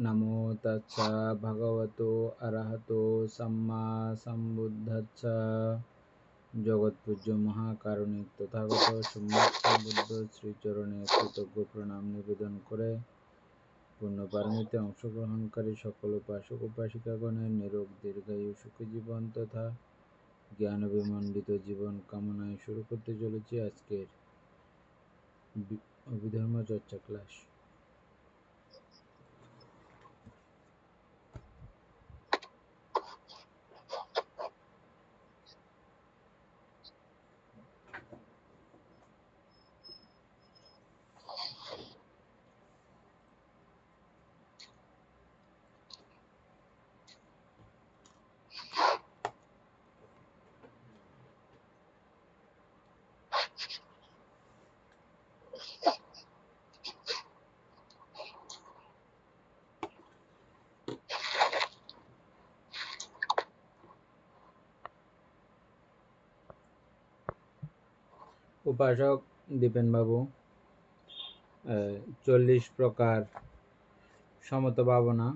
নমো তাচ্ছা ভগবতো অরহতো সাম্মা সম্বুদ্ধাচ্ছা। জগৎপূজ্য মহাকারুণিক তথাগত সম্যক সম্বুদ্ধ শ্রীচরণে কৃতজ্ঞ প্রণাম নিবেদন করে পূর্ণপারমিতে অংশগ্রহণকারী সকল উপাসক উপাসিকাগণের নিরোগ দীর্ঘায়ু সুখী জীবন তথা জ্ঞান বিমণ্ডিত জীবন কামনায় শুরু করতে চলেছি আজকের অভিধর্ম চর্চা ক্লাস। উপাসক দীপেন বাবু 40 প্রকার সমত ভাবনা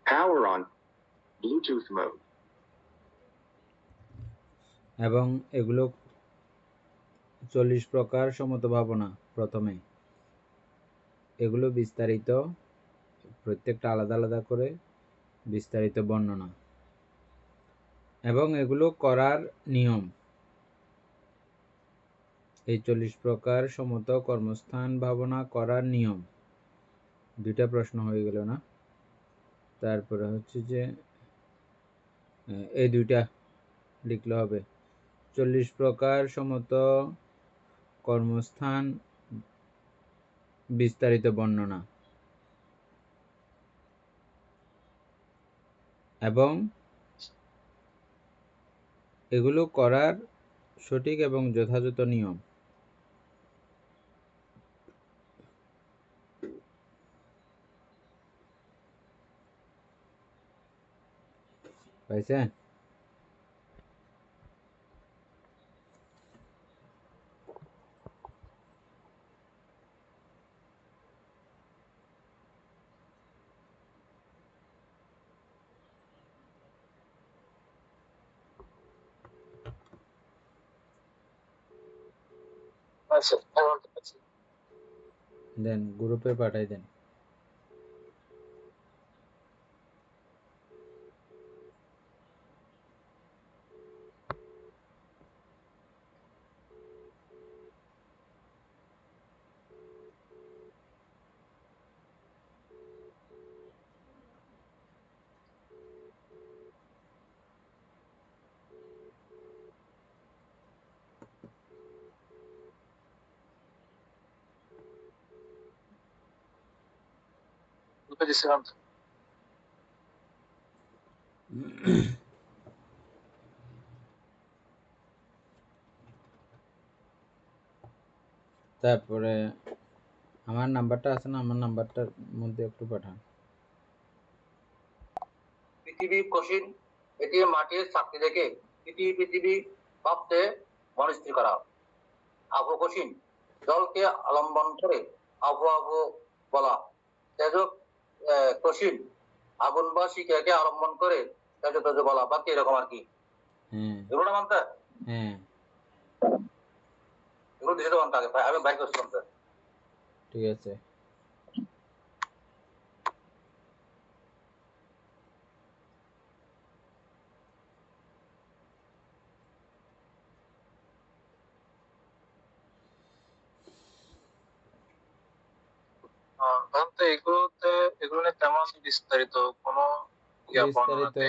Power on Bluetooth mode এবং এগুলো 40 প্রকার সমত ভাবনা। প্রথমে এগুলো বিস্তারিত, প্রত্যেকটা আলাদা আলাদা করে বিস্তারিত বর্ণনা এবং এগুলো করার নিয়ম। এই 40 প্রকার সমত কর্মস্থান ভাবনা করার নিয়ম। দুইটা প্রশ্ন হয়ে গেল না? তারপরে হচ্ছে যে এই দুইটা লিখলে হবে। 40 প্রকার সমত কর্মস্থান বিস্তারিত বর্ণনা এবং এগুলো করার সঠিক এবং যথাযথ নিয়ম। পাইছেন? দেন গ্রুপে পাঠাই দেন। তারপরে আমার নাম্বারটা আছে না, আমার নাম্বারটার মধ্যে একটু পাঠান। পৃথিবী কঠিন, এটি মাটির চাকরি দেখে পৃথিবী ভাবতে মনস্থির করা। আবু কঠিন, জলকে আলম্বন করে আবু আবু বলা। তেজক কঠিন, আগুন বা শিখাকে আলম্বন করে তেজ তেজ বলা। বাকি এরকম আর কি। এগুলো মানতে এগুলো দিতে মানতে আগে আমি বাইক করছিলাম। ঠিক আছে। এগুলো তেমন বিস্তারিত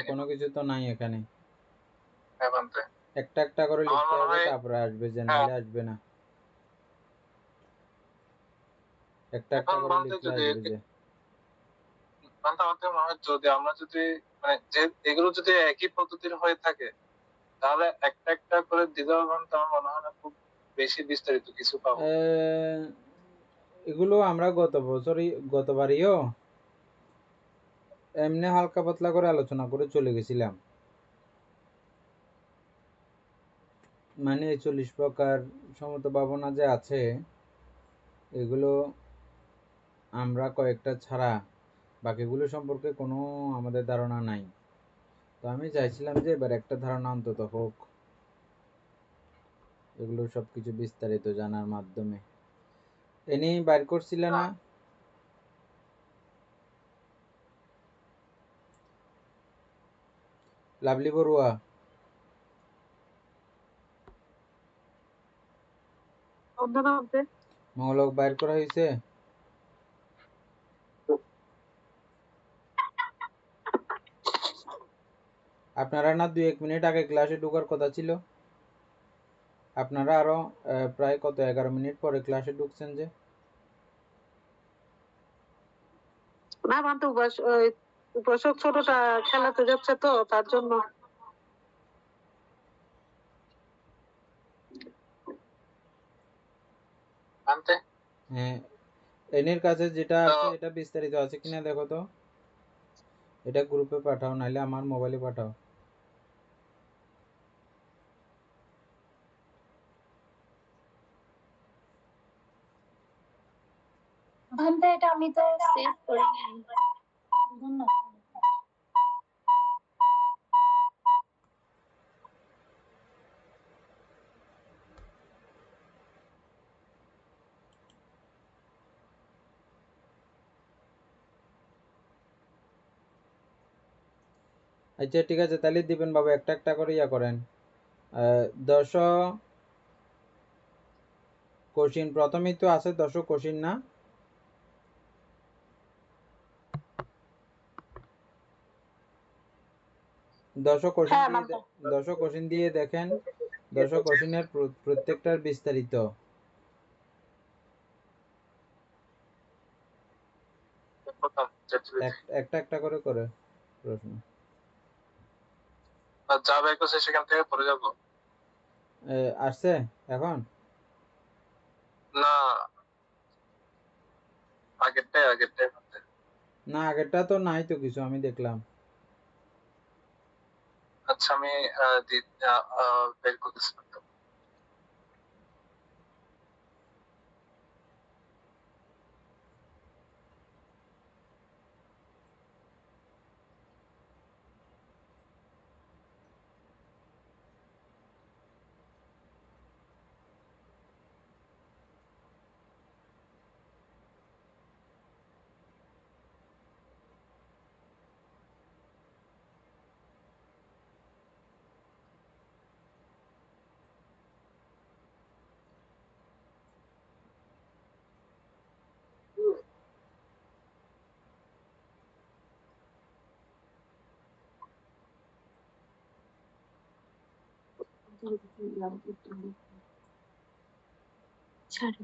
কোনো কিছু তো নাই এখানে। একটা একটা করে লিখতে হবে, তারপরে আসবে, যে নাহলে আসবে না। একটা একটা করে লিখলে আসবে। যে যদি আমরা যদি মানে যে এগুলো যদি একই পদ্ধতির হয়ে থাকে তাহলে একটা একটা করে দিতে পারবেন, তো আমার মনে হয় না খুব বেশি বিস্তারিত কিছু পাবো। এগুলো আমরা গতবারইও এমনি হালকা পাতলা করে আলোচনা করে চলে গেছিলাম। মানে 40 প্রকার সমত ভাবনা যে আছে, এগুলো আমরা কয়েকটা ছাড়া বাকিগুলো সম্পর্কে কোনো আমাদের ধারণা নাই। তো আমি চাইছিলাম যে এবার একটা ধারণা অন্তত হোক, এগুলো সবকিছু বিস্তারিত জানার মাধ্যমে। এনি বাইর করছিল না? লাভলি বড়ুয়া, মঙ্গলক বাইর করা হয়েছে? আপনারা না 2-1 মিনিট আগে ক্লাসে ঢোকার কথা ছিল? আপনারা আরো প্রায় কত 11 মিনিট পরে ক্লাসে ঢুকছেন যে? না মানতে উপাসক ছোটটা খেলাতে যাচ্ছে তো তার জন্য। হ্যাঁ, এনের কাছে যেটা আছে এটা বিস্তারিত আছে কিনা দেখো তো, এটা গ্রুপে পাঠাও, নাহলে আমার মোবাইলে পাঠাও। ভান্তা এটা আমি তো সেভ করে নাই। ধন্যবাদ। আচ্ছা ঠিক আছে, তাহলে দিবেন বাবু, একটা একটা করে ইয়া করেন। 10 কোশ্চিন প্রথমেই তো আছে, 10 কোশ্চিন না? হ্যাঁ, 10 কোশ্চিন দিয়ে দেখেন, 10 কোশ্চিনের প্রত্যেকটার বিস্তারিত। একটা একটা করে করে প্রশ্ন। যা বের করছে সেখান থেকে পড়ে যাবো? আসছে এখন? না, আগেরটাই না, আগেরটা তো নাই তো কিছু, আমি দেখলাম। আচ্ছা, আমি বের করতেছি।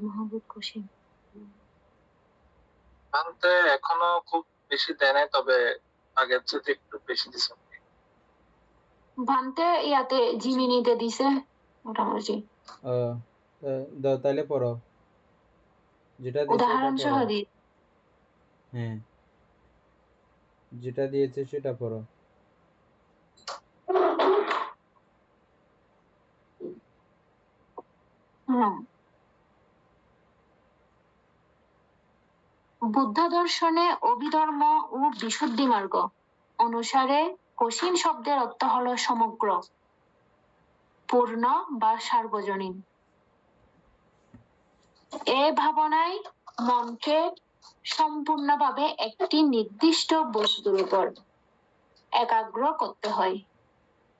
মাহবুব কোশ্চেন আনতে এখনো খুব বেশি দেয় নাই, তবে আগের চেয়ে একটু বেশি দিছে। ভান্তে ইয়াতে জিমিনিতে দিছে মোটামুটি। দাও তাহলে পড়ো, যেটা দিয়েছে ওটা উদাহরণ সহ পড়ো। দি। হ্যাঁ, যেটা দিয়েছে সেটা পড়ো। বুদ্ধ দর্শনে অভিধর্ম ও বিশুদ্ধি মার্গ অনুসারে কোশ্চিন শব্দের অর্থ হলো সমগ্র, পূর্ণ বা সার্বজনীন। এ ভাবনায় মনকে সম্পূর্ণভাবে একটি নির্দিষ্ট বস্তুর উপর একাগ্র করতে হয়,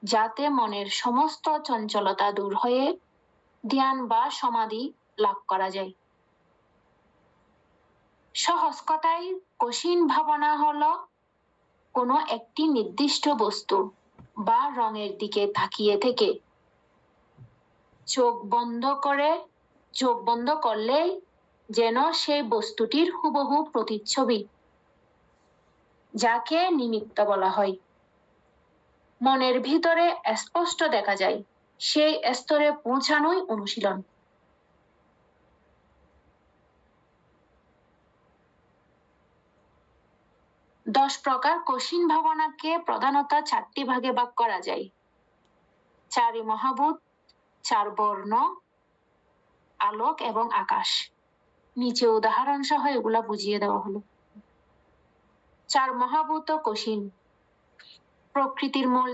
যাতে মনের সমস্ত চঞ্চলতা দূর হয়ে ধ্যান বা সমাধি লাভ করা যায়। সহজ কথায় কোশ্চিন ভাবনা হলো কোনো একটি নির্দিষ্ট বস্তু বা রঙের দিকে তাকিয়ে থেকে চোখ বন্ধ করলেই যেন সেই বস্তুটির হুবহু প্রতিচ্ছবি, যাকে নিমিত্ত বলা হয়, মনের ভিতরে স্পষ্ট দেখা যায়, সেই স্তরে পৌঁছানোই অনুশীলন। দশ প্রকার কোশ্চিন ভাবনাকে প্রধানত 4টি ভাগে ভাগ করা যায়: 4 মহাভূত, 4 বর্ণ, আলোক এবং আকাশ। নিচে উদাহরণ সহ এগুলা বুঝিয়ে দেওয়া হলো। 4 মহাভূত কঠিন। প্রকৃতির মূল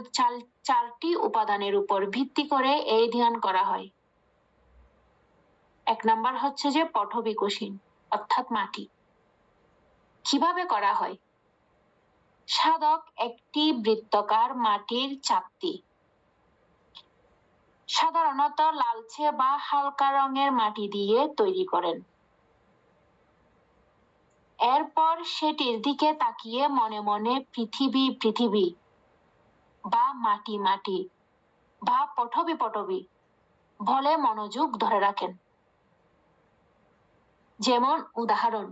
চারটি উপাদানের উপর ভিত্তি করে এই ধ্যান করা হয়। 1 নাম্বার হচ্ছে যে পঠবী কঠিন অর্থাৎ মাটি। কিভাবে করা হয়? সাধক একটি বৃত্তাকার মাটির চাকতি, সাধারণত লালচে বা হালকা রঙের মাটি দিয়ে তৈরি করেন। এরপর সেটির দিকে তাকিয়ে মনে মনে পৃথিবী পৃথিবী বা মাটি মাটি বা পঠবী পঠবী বলে মনোযোগ ধরে রাখেন। যেমন উদাহরণ,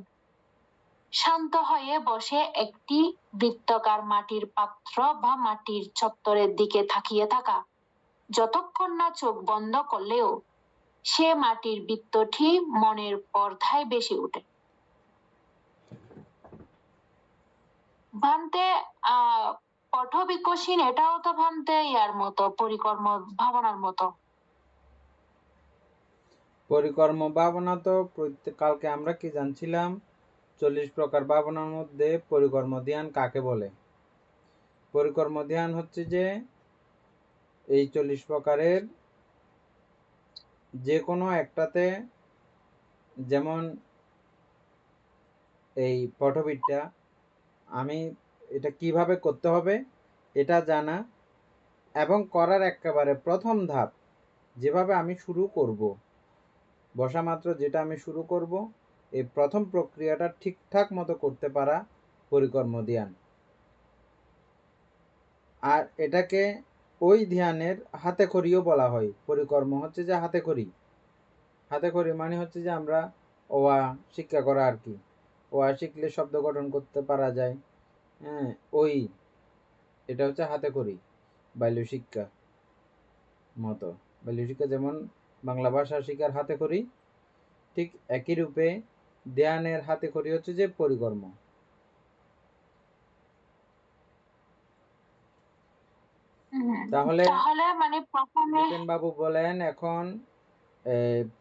শান্ত হয়ে বসে একটি বৃত্তাকার মাটির পাত্র বা মাটির চত্বরের দিকে তাকিয়ে থাকা, যতক্ষণ না চোখ বন্ধ করলেও সে মাটির বৃত্তটি মনের পর্দায় ভেসে ওঠে। ভান্তে পঠবী কঠিন, এটাও তো ভান্তে ইয়ার মতো পরিকর্ম ভাবনার মতো। পরিকর্ম ভাবনা তো কালকে আমরা কি জানছিলাম? 40 প্রকার ভাবনার মধ্যে পরিকর্ম ধ্যান কাকে বলে? পরিকর্ম ধ্যান হচ্ছে যে এই 40 প্রকারের যে কোনো একটাতে, যেমন এই পঠবীটা, আমি এটা কিভাবে করতে হবে এটা জানা, এবং করার একেবারে প্রথম ধাপ যেভাবে আমি শুরু করব, বসা মাত্র যেটা আমি শুরু করব, এই প্রথম প্রক্রিয়াটা ঠিকঠাক মতো করতে পারা পরিকর্ম ধ্যান। আর এটাকে ওই ধ্যানের হাতে খড়িও বলা হয়। পরিকর্ম হচ্ছে যে হাতে খড়ি। হাতে খড়ি মানে হচ্ছে যে আমরা ওয়া শিক্ষা করা আর কি। ওয়া শিখলে শব্দ গঠন করতে পারা যায়। হ্যাঁ, ওই এটা হচ্ছে হাতে খড়ি, বাল্য শিক্ষা মতো। বাল্য শিক্ষা যেমন বাংলা ভাষা শিক্ষার হাতে খড়ি, ঠিক একই রূপে ধ্যানের হাতে খড়ি হচ্ছে যে পরিকর্ম। তাহলে মানে প্রথমে দীপেন বাবু বলেন এখন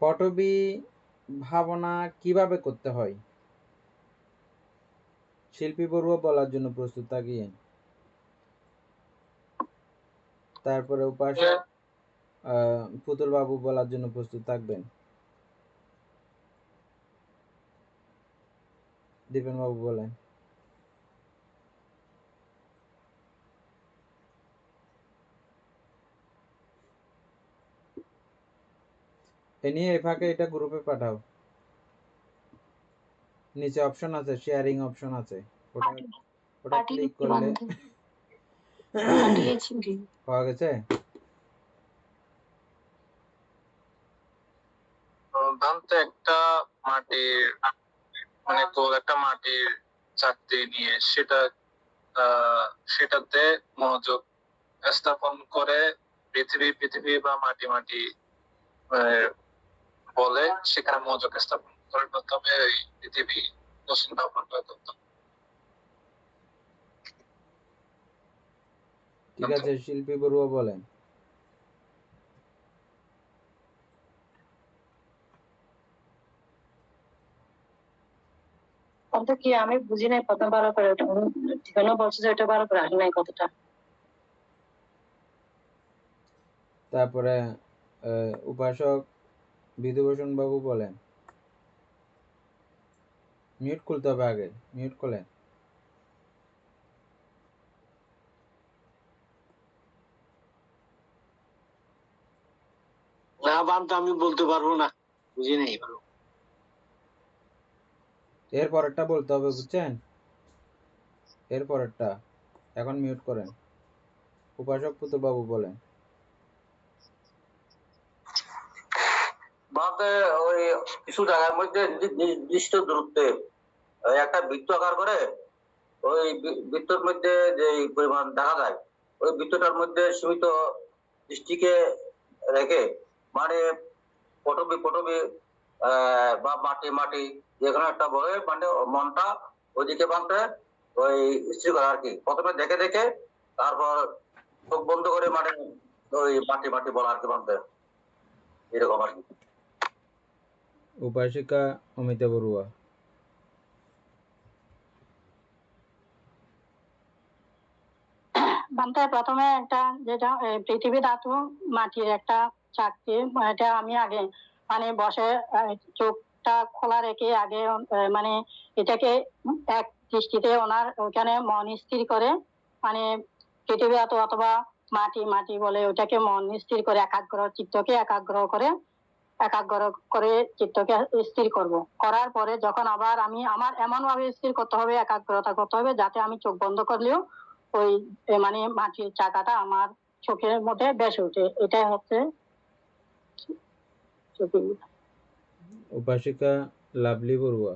পটবী ভাবনা কিভাবে করতে হয়? শিল্পী বড়ুয়া বলার জন্য প্রস্তুত থাকিয়েন। তারপরে উপাসক পুতুল বাবু বলার জন্য প্রস্তুত থাকবেন। দীপেন বাবু বলেন। এ নিয়ে এই ফাঁকে এটা গ্রুপে পাঠাও। নিচে অপশন আছে, শেয়ারিং অপশন আছে, ওটা ক্লিক করলে পাওয়া গেছে। ভাবতে একটা মাটির মানে গোল একটা মাটির চাকতি নিয়ে সেটাতে মনোযোগ স্থাপন করে পৃথিবী পৃথিবী বা মাটি মাটি বলে সেখানে মনোযোগ স্থাপন করে প্রথমে ওই পৃথিবী কঠিন ভাবনাটা করতাম। ঠিক আছে, শিল্পী বড়ুয়া বলেন। কথা কি আমি বুঝি নাই, প্রথম ভালো করে ঠিকানা বলছে যে এটা ভালো করে আসে নাই কথাটা। তারপরে উপাসক বিধুভূষণ বাবু বলেন। মিউট খুলতে হবে আগে, মিউট করলেন। না বান্ত আমি বলতে পারবো না, বুঝি নাই। এর পরেরটা বলতে হবে, বুঝছেন? এর পরেরটা এখন মিউট করেন। উপাসক পুতুল বাবু বলেন। ভারতে ওই কিছু জায়গার মধ্যে নির্দিষ্ট দূরত্বে একটা বৃত্ত আকার করে ওই বৃত্তর মধ্যে যে পরিমাণ দেখা যায় ওই বৃত্তটার মধ্যে সীমিত দৃষ্টিকে রেখে, মানে পটবী পটবী বা মাটি মাটি যেখানে একটা বলে মানে মনটা ওইদিকে বানতে ওই স্থির করা আর কি। প্রথমে দেখে দেখে তারপর চোখ বন্ধ করে মানে ওই মাটি মাটি বলা আর কি বানতে, এরকম আর কি। উপাসিকা অমিতা বড়ুয়া। বান্তে প্রথমে একটা যেটা পৃথিবী ধাতু মাটির একটা চাকতি, এটা আমি আগে মানে বসে চোখটা খোলা রেখে আগে মানে এটাকে এক দৃষ্টিতে ওনার ওখানে মন স্থির করে, মানে পৃথিবী ধাতু অথবা মাটি মাটি বলে ওটাকে মন স্থির করে চিত্তকে একাগ্র করে চিত্তকে স্থির করব। করার পরে যখন আবার আমি আমার এমন ভাবে স্থির করতে হবে, একাগ্রতা করতে হবে যাতে আমি চোখ বন্ধ করলেও ওই মানে মাটির চাকাটা আমার চোখের মধ্যে বেশি ওঠে। এটাই হচ্ছে উপাসিকা লাভলি বড়ুয়া।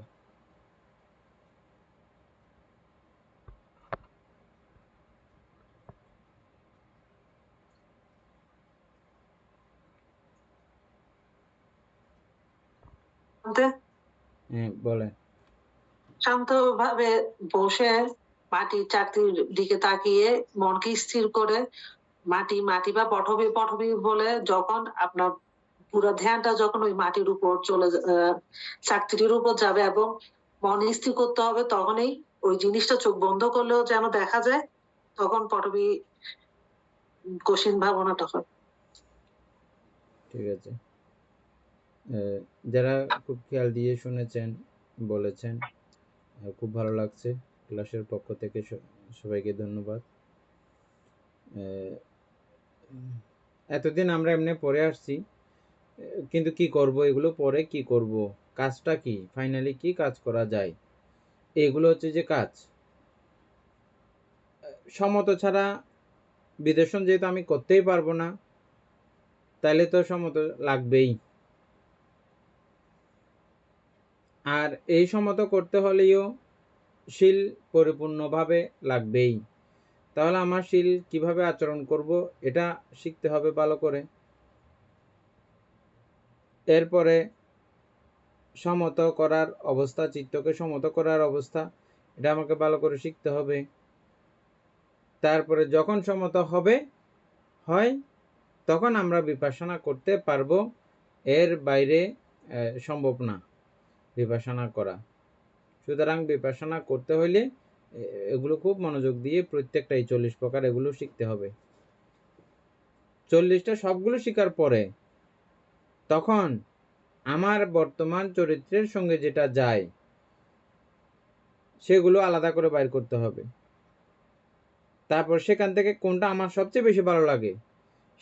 বলেন। শান্তভাবে বসে মাটির চাকতির দিকে তাকিয়ে মনকে স্থির করে মাটি মাটি বা পটভি বলে যখন আপনার পুরো ধ্যানটা যখন ওই মাটির উপর চাকতিটির উপর যাবে এবং মন স্থির করতে হবে, তখনই ওই জিনিসটা চোখ বন্ধ করলেও যেন দেখা যায়, তখন পটভি কঠিন ভাবনাটা হয়। ঠিক আছে, যারা খুব খেয়াল দিয়ে শুনেছেন, বলেছেন, খুব ভালো লাগছে। ক্লাসের পক্ষ থেকে সবাইকে ধন্যবাদ। এতদিন আমরা এমনি পড়ে আসছি, কিন্তু কি করব, এগুলো পরে কি করব, কাজটা কি, ফাইনালি কি কাজ করা যায়, এগুলো হচ্ছে যে কাজ। সমত ছাড়া বিদর্শন যেহেতু আমি করতেই পারবো না, তাহলে তো সমত লাগবেই। আর এই সমত করতে হলেও শীল পরিপূর্ণভাবে লাগবেই। তাহলে আমার শীল কিভাবে আচরণ করব এটা শিখতে হবে ভালো করে। এরপরে সমত করার অবস্থা, চিত্তকে সমত করার অবস্থা, এটা আমাকে ভালো করে শিখতে হবে। তারপরে যখন সমত হয় তখন আমরা বিপাসনা করতে পারবো। এর বাইরে সম্ভব না বিপাসনা করা। সুতরাং বিপাসনা করতে হইলে এগুলো খুব মনোযোগ দিয়ে প্রত্যেকটাই 40 প্রকার এগুলো শিখতে হবে। 40টা সবগুলো শেখার পরে তখন আমার বর্তমান চরিত্রের সঙ্গে যেটা যায় সেগুলো আলাদা করে বাইর করতে হবে। তারপর সেখান থেকে কোনটা আমার সবচেয়ে বেশি ভালো লাগে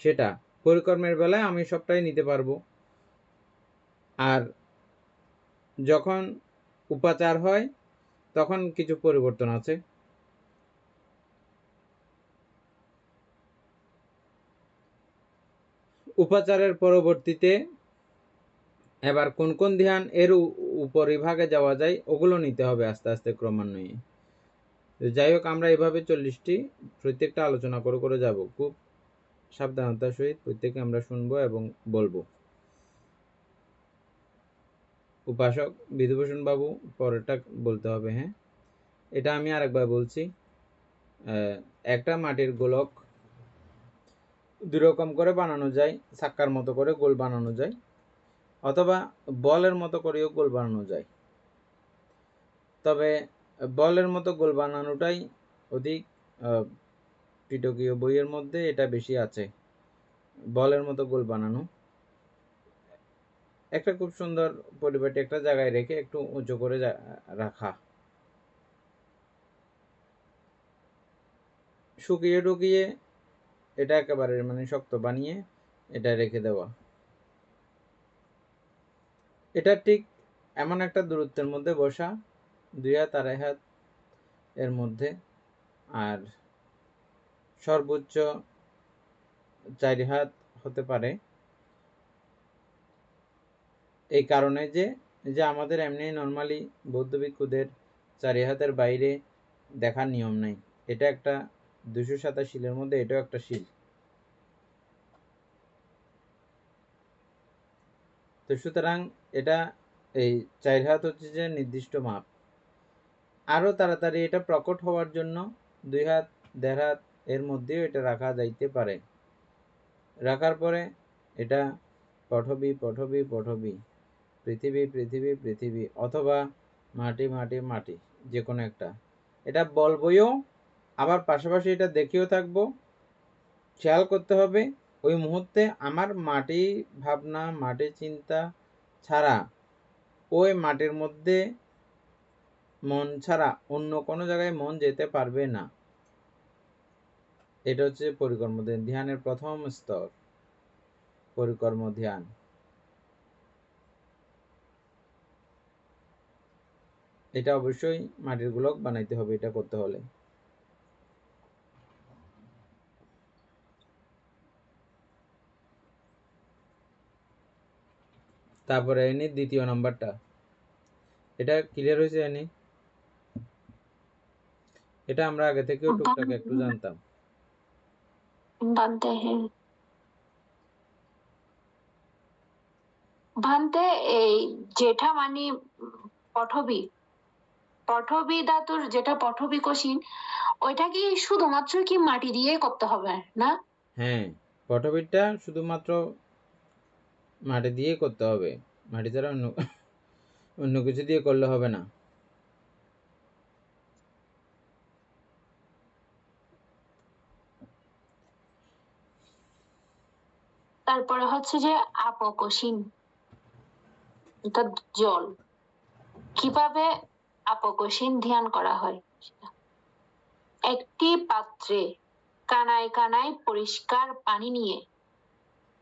সেটা পরিকর্মের বেলায় আমি সবটাই নিতে পারবো। আর যখন উপাচার হয় তখন কিছু পরিবর্তন আছে। উপাচারের পরবর্তীতে এবার কোন কোন ধ্যান এর উপরিভাগে যাওয়া যায় ওগুলো নিতে হবে আস্তে আস্তে ক্রমান্বয়ে। যাই হোক, আমরা এভাবে 40টি প্রত্যেকটা আলোচনা করে যাব। খুব সাবধানতার সহিত প্রত্যেকে আমরা শুনবো এবং বলবো। উপাসক বিধুভূষণ বাবু পরেরটা বলতে হবে। হ্যাঁ, এটা আমি আরেকবার বলছি। একটা মাটির গোলক দুই রকম করে বানানো যায়। চাক্কার মতো করে গোল বানানো যায়, অথবা বলের মতো করেও গোল বানানো যায়। তবে বলের মতো গোল বানানোটাই অধিক পিটকীয় বইয়ের মধ্যে এটা বেশি আছে। বলের মতো গোল বানানো, একটা খুব সুন্দর পরিপাটি একটা জায়গায় রেখে একটু উঁচু করে রাখা, শুকিয়ে টুকিয়ে এটা একেবারে মানে শক্ত বানিয়ে এটা রেখে দেওয়া। এটা ঠিক এমন একটা দূরত্বের মধ্যে বসা, 2 হাত 2.5 হাত এর মধ্যে, আর সর্বোচ্চ 4 হাত হতে পারে। এই কারণে যে আমাদের এমনি নর্মালি বৌদ্ধ ভিক্ষুদের 4 হাতের বাইরে দেখার নিয়ম নেই। এটা একটা 207 শিলের মধ্যে এটাও একটা শিল। তো সুতরাং এটা এই 4 হাত হচ্ছে যে নির্দিষ্ট মাপ। আরো তাড়াতাড়ি এটা প্রকট হওয়ার জন্য 2 হাত 1.5 হাত এর মধ্যেও এটা রাখা যাইতে পারে। রাখার পরে এটা পঠবি পৃথিবী পৃথিবী পৃথিবী অথবা মাটি মাটি মাটি, যে কোনো একটা। এটা বলবইও, আবার পাশাপাশি এটা দেখেও থাকবো। খেয়াল করতে হবে ওই মুহূর্তে আমার মাটি ভাবনা, মাটি চিন্তা ছাড়া, ওই মাটির মধ্যে মন ছাড়া অন্য কোনো জায়গায় মন যেতে পারবে না। এটা হচ্ছে পরিকর্ম ধ্যান, ধ্যানের প্রথম স্তর, পরিকর্ম ধ্যান। এটা অবশ্যই মাটির গোলক বানাইতে হবে এটা করতে হলে। তারপরে এনে দ্বিতীয় নাম্বারটা, এটা ক্লিয়ার হয়েছে এনে? এটা আমরা আগে থেকেও টুকটাক একটু জানতাম। ভান্তে, হ্যাঁ ভান্তে, এই যেটা মানে পঠবী, পঠবী ধাতুর যেটা পঠবী কশিন, ওইটা কি শুধুমাত্র কি মাটি দিয়ে করতে হবে না? হ্যাঁ, পটবিটটা শুধুমাত্র মাটি দিয়ে করতে হবে, মাটি ছাড়া অন্য কিছু দিয়ে করলে হবে না। তারপরে হচ্ছে যে আপকশিন, এটা জল। কিভাবে আপকশিন ধ্যান করা হয়? একটি পাত্রে কানায় কানায় পরিষ্কার পানি নিয়ে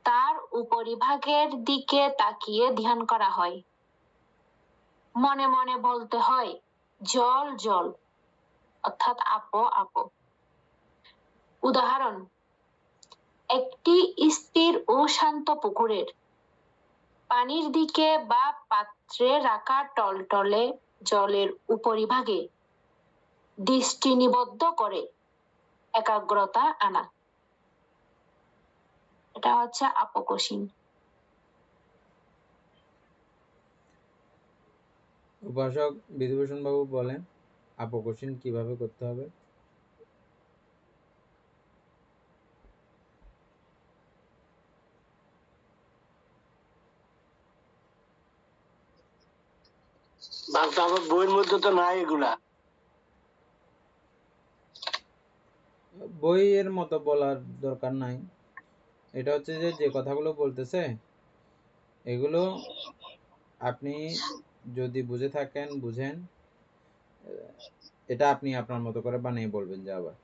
তার উপরিভাগের দিকে তাকিয়ে ধ্যান করা হয়। মনে মনে বলতে হয় জল জল, অর্থাৎ আপো আপো। উদাহরণ, একটি স্থির ও শান্ত পুকুরের পানির দিকে বা পাত্রে রাখা টলটলে জলের উপরিভাগে দৃষ্টি নিবদ্ধ করে একাগ্রতা আনা, এটা হচ্ছে আপকশিন। উপাসক বিধুভূষণ বাবু বলেন আপকশিন কিভাবে করতে হবে? আমার বইয়ের মধ্যে তো নাই এগুলা। বইয়ের মতো বলার দরকার নাই। এটা হচ্ছে যে যে কথাগুলো বলতেছে এগুলো আপনি যদি বুঝে থাকেন, বুঝেন, এটা আপনি আপনার মতো করে বানিয়ে বলবেন যে আবার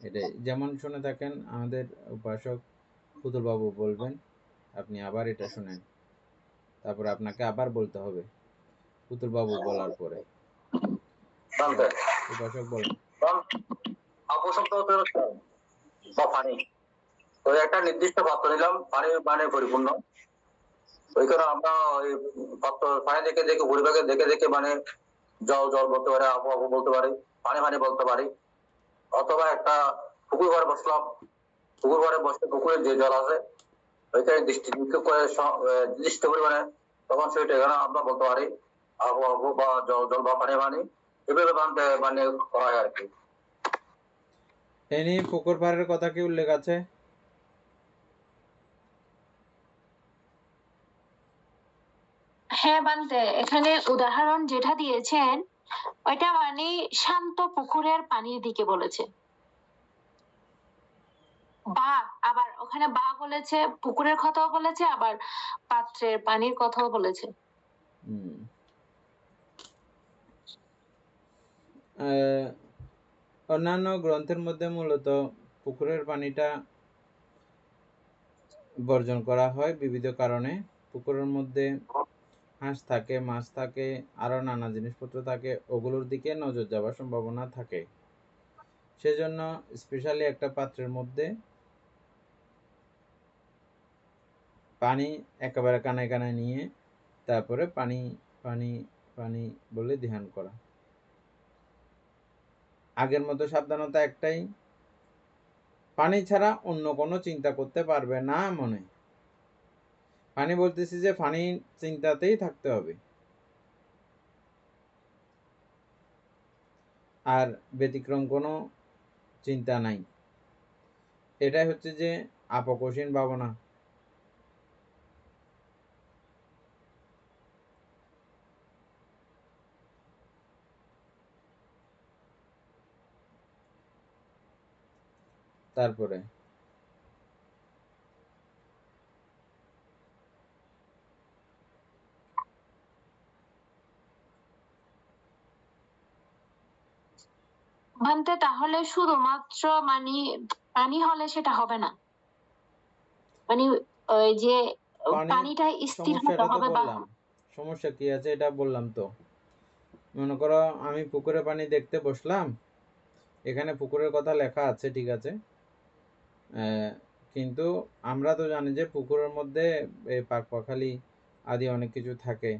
এটাই যেমন শুনে থাকেন আমাদের উপাসক পুতুল বাবু বলবেন, আপনি আবার এটা শুনেন, তারপর আপনাকে আবার বলতে হবে পুতুল বাবু বলার পরে। ভান্তে, উপাসক বলেন। আপো শব্দ হচ্ছে বা পানি। তো একটা নির্দিষ্ট পাত্র নিলাম, পানি মানে পরিপূর্ণ। ওইখানে আমরা ওই পাত্র পানি দেখে দেখে পরিভাগে দেখে দেখে মানে জল জল বলতে পারি, আপু আপু বলতে পারি, পানি পানি বলতে পারি। অথবা একটা পুকুর ঘরে বসলাম, পুকুর ঘরে বসে পুকুরের যে জল আছে ওইখানে দৃষ্টি নিক্ষেপ করে নির্দিষ্ট পরিমাণে, তখন সেটা এখানে আমরা বলতে পারি আপু আপু বা জল জল বা পানি পানি, এভাবে বানতে মানে করা হয় আর কি। এ নিয়ে পুকুর পাড়ের কথা কি উল্লেখ আছে? হ্যাঁ বানতে, এখানে উদাহরণ যেটা দিয়েছেন ওইটা মানে শান্ত পুকুরের পানির দিকে বলেছে। বা আবার ওখানে বা বলেছে, পুকুরের কথাও বলেছে, আবার পাত্রের পানির কথাও বলেছে। অন্যান্য গ্রন্থের মধ্যে মূলত পুকুরের পানিটা বর্জন করা হয় বিবিধ কারণে। পুকুরের মধ্যে হাঁস থাকে, মাছ থাকে, আরো নানা জিনিসপত্র থাকে, ওগুলোর দিকে নজর যাওয়ার সম্ভাবনা থাকে। সেজন্য স্পেশালি একটা পাত্রের মধ্যে পানি একেবারে কানায় কানায় নিয়ে তারপরে পানি পানি পানি বলে ধ্যান করা। আগের মতো সাবধানতা একটাই, পানি ছাড়া অন্য কোনো চিন্তা করতে পারবে না মনে। পানি বলতেছি যে পানি চিন্তাতেই থাকতে হবে, আর ব্যতিক্রম কোনো চিন্তা নাই। এটাই হচ্ছে যে আপকশীন ভাবনা। তারপরে ভান্তে তাহলে শুধুমাত্র মানে পানি হলে সেটা হবে না, মানে ওই যে পানির পানিটা স্থির হতে সমস্যাটা তো হবে বা বললাম, সমস্যা কি আছে এটা বললাম তো। মনে করো আমি পুকুরে পানি দেখতে বসলাম, এখানে পুকুরের কথা লেখা আছে ঠিক আছে, কিন্তু আমরা তো জানি যে পুকুরের মধ্যে এই পাখপাখালি আদি অনেক কিছু থাকে,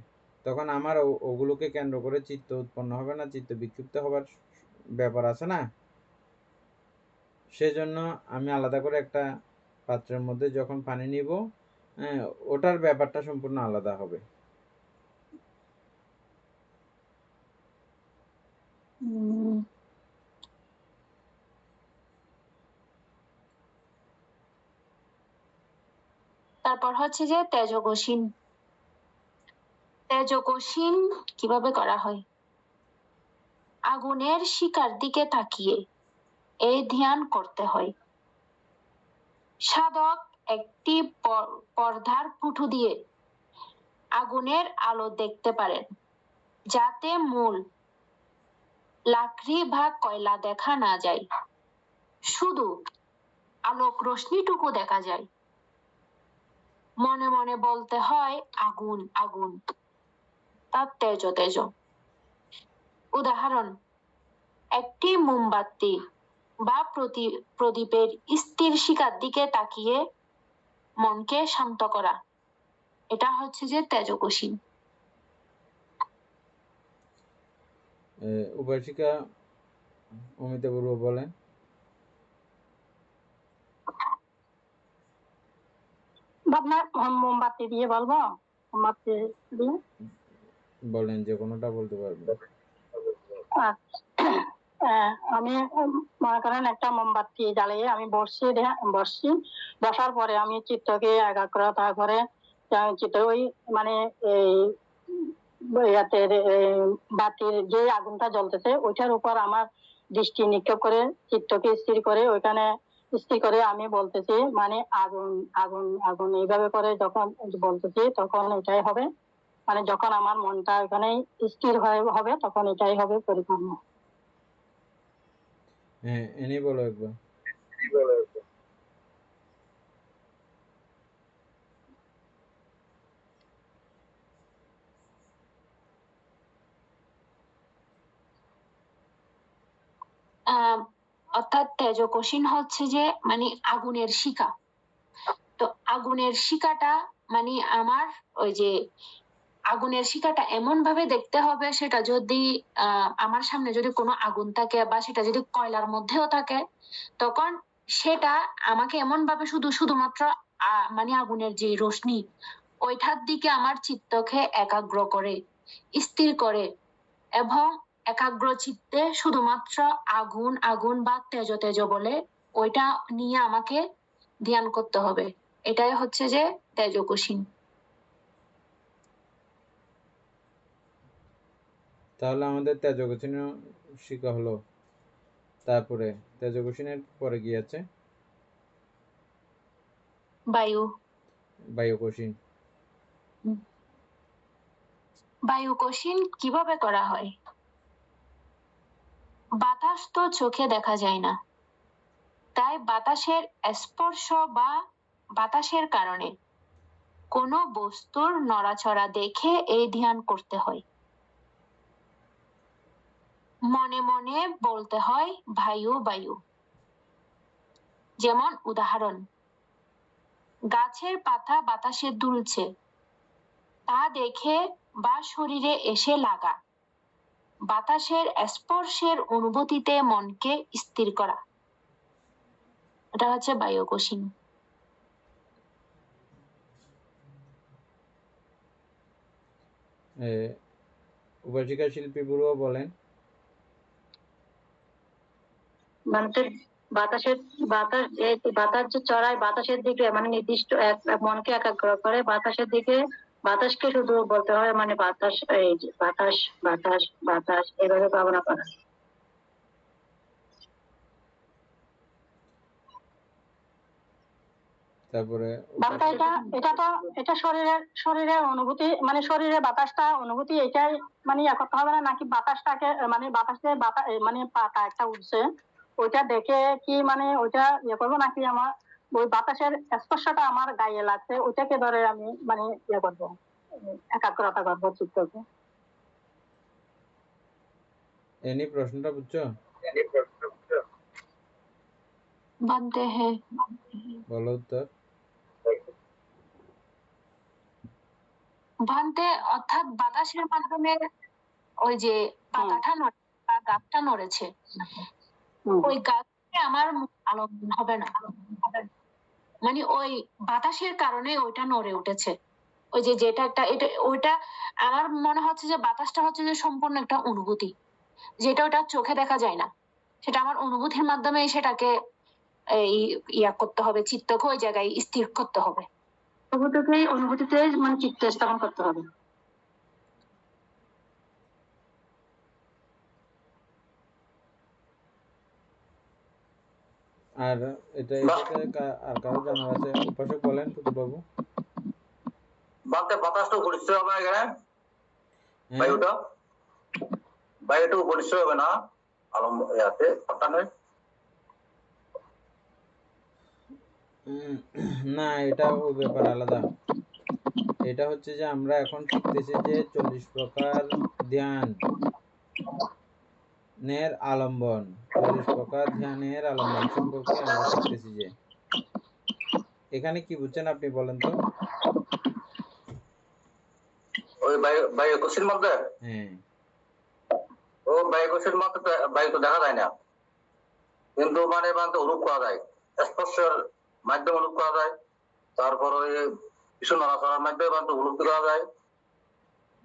তখন আমার ওগুলোকে কেন্দ্র করে চিত্ত উৎপন্ন হবে না, চিত্ত বিক্ষিপ্ত হবার ব্যাপার আছে না। সেজন্য আমি আলাদা করে একটা পাত্রের মধ্যে যখন পানি নিব, ওটার ব্যাপারটা সম্পূর্ণ আলাদা হবে। তারপর হচ্ছে যে তেজকোষীন। তেজকোষীন কিভাবে করা হয়? আগুনের শিখার দিকে তাকিয়ে এই ধ্যান করতে হয়। সাধক একটি পর্দার পুঁটু দিয়ে আগুনের আলো দেখতে পারেন, যাতে মূল লাকড়ি বা কয়লা দেখা না যায়, শুধু আলোক রশ্মিটুকু দেখা যায়। মনে মনে বলতে হয় আগুন আগুন, তার তেজ তেজ। উদাহরণ, একটি মোমবাতি বা প্রদীপের স্থির শিখার দিকে তাকিয়ে মনকে শান্ত করা, এটা হচ্ছে যে তেজকোষীন। উপাসিকা অমিতা বড়ুয়া বলেন। আপনার মোমবাতি দিয়ে বলবো? মোমবাতি দিয়ে বলেন, যে কোনোটা বলতে পারবেন। আমি মনে করেন একটা মোমবাতি জ্বালিয়ে আমি বসছি, বসার পরে আমি চিত্তকে একাগ্রতা করে চিত্ত ওই মানে এই বাতির যে আগুনটা জ্বলতেছে ওইটার উপর আমার দৃষ্টি নিক্ষেপ করে চিত্তকে স্থির করে ওইখানে স্থির করে আমি বলতেছি মানে আগুন আগুন আগুন, এইভাবে করে যখন বলতেছি তখন এটাই হবে, মানে যখন আমার মনটা এখানে স্থির হবে তখন এটাই হবে পরিপূর্ণ। হ্যাঁ, এনেই বলো একবার। অর্থাৎ তেজকোষীন হচ্ছে যে মানে আগুনের শিখা। তো আগুনের শিখাটা মানে আমার ওই যে আগুনের শিখাটা এমন ভাবে দেখতে হবে, সেটা যদি আমার সামনে যদি কোনো আগুন থাকে বা সেটা যদি কয়লার মধ্যেও থাকে, তখন সেটা আমাকে এমন ভাবে শুধুমাত্র মানে আগুনের যে রোশনি ওইটার দিকে আমার চিত্তকে একাগ্র করে স্থির করে, এবং একাগ্র চিত্তে শুধুমাত্র আগুন আগুন বা তেজ তেজ বলে ওইটা নিয়ে আমাকে ধ্যান করতে হবে। এটাই হচ্ছে যে তেজকোষীন। তাহলে আমাদের তেজকোষীনও শিখা হলো। তারপরে তেজকোষীনের পরে কি আছে? বায়ু। বায়ুকোষীন। বায়ুকোষীন কিভাবে করা হয়? বাতাস তো চোখে দেখা যায় না, তাই বাতাসের স্পর্শ বা বাতাসের কারণে কোনো বস্তুর নড়াচড়া দেখে এই ধ্যান করতে হয়। মনে মনে বলতে হয় বায়ু বায়ু। যেমন উদাহরণ, গাছের পাতা বাতাসে দুলছে, তা দেখে বা শরীরে এসে লাগা, বাতাসের স্পর্শের অনুভূতিতে মনকে স্থির করা, এটা হচ্ছে বায়ুকোষীন। উপাসিকা শিল্পী বড়ুয়া বলেন। বাতাস যে চড়ায় বাতাসের দিকে মানে নির্দিষ্ট মনকে একাগ্র করে বাতাসের দিকে, বাতাসকে শুধু বলতে হয় মানে বাতাস, এই যে বাতাস বাতাস বাতাস এভাবে ভাবনা করা। তারপরে বার্তা এটা শরীরের অনুভূতি, মানে শরীরের বাতাসটা অনুভূতি, এটাই মানে ইয়ে করতে হবে না নাকি বাতাসটাকে, মানে বাতাসে মানে পাতা একটা উঠছে ওইটা দেখে কি মানে ওইটা ইয়ে করবো, নাকি আমার ওই বাতাসের স্পর্শটা আমার গায়ে লাগছে ওইটাকে ধরে আমি মানে ইয়ে করবো, একাগ্রতা করবো চিত্তকে। এনি প্রশ্নটা বুঝছো? বানতে হ্যাঁ বলো উত্তর। ভান্তে অর্থাৎ বাতাসের মাধ্যমে ওই যে পাতাটা নড়ে বা গাছটা নড়েছে, ওই গাছে আমার আলোড়ন হবে না, মানে ওই বাতাসের কারণে ওইটা নড়ে উঠেছে। ওই যে যেটা একটা এটা ওইটা আমার মনে হচ্ছে যে বাতাসটা হচ্ছে যে সম্পূর্ণ একটা অনুভূতি, যেটা ওটা চোখে দেখা যায় না, সেটা আমার অনুভূতির মাধ্যমে সেটাকে এই ইয়া করতে হবে, চিত্তকে ওই জায়গায় স্থির করতে হবে, অনুভূতিতে মানে চিত্ত স্থাপন করতে হবে। আর এটা আর কারো জানার আছে? উপাসক বলেন বাবু। বানতে বাতাসটা ঘুরছে হবে না এখানে, বায়ুটা ঘুরছে হবে না আলম্ব ইয়াতে পাতানে। না, এটা ওই ব্যাপার আলাদা। এটা হচ্ছে যে আমরা এখন শিখতেছি যে 40 প্রকার ধ্যান নের আলম্বন, 40 প্রকার ধ্যানের আলম্বন সম্পর্কে আমরা শিখতেছি। যে এখানে কি বুঝছেন আপনি বলেন তো? ওই বায়ু কোষের মধ্যে, হ্যাঁ, ও বায়ু কোষের মধ্যে বায়ু তো দেখা যায় না, কিন্তু মানে বানতে অনুভব করা যায়, স্পর্শের মাধ্যমে অনুভব করা যায়, তারপর ওই কিছু নড়াচড়ার মাধ্যমে বানতে উপলব্ধি করা যায়।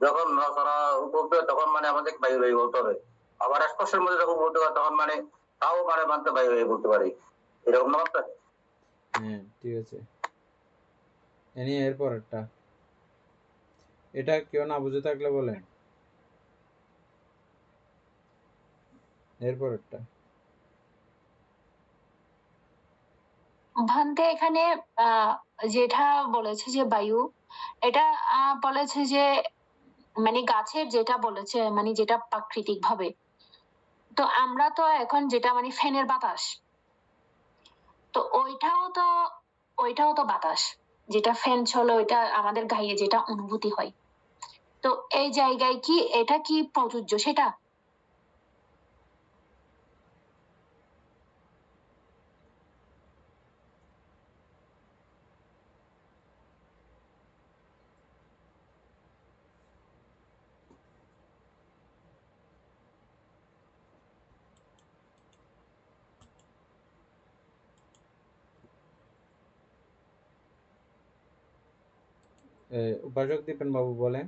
যখন নড়াচড়া উপলব্ধি হয় তখন মানে আমাদের বায়ু বায়ু বলতে হবে, আবার স্পর্শের মধ্যে যখন বলতে হয় তখন মানে তাও মানে বানতে বায়ু বায়ু বলতে পারি, এরকম না? হ্যাঁ, ঠিক আছে। এরপর একটা, এটা কেউ না বুঝে থাকলে বলেন। এরপর একটা ভান্তে এখানে যেটা বলেছে যে বায়ু, এটা বলেছে যে মানে গাছের যেটা বলেছে মানে যেটা প্রাকৃতিক ভাবে, তো আমরা তো এখন যেটা মানে ফ্যানের বাতাস, তো ওইটাও তো বাতাস, যেটা ফ্যান চলে ওইটা আমাদের গায়ে যেটা অনুভূতি হয়, তো এই জায়গায় কি এটা কি প্রযোজ্য সেটা? উপাসক দীপেন বাবু বলেন।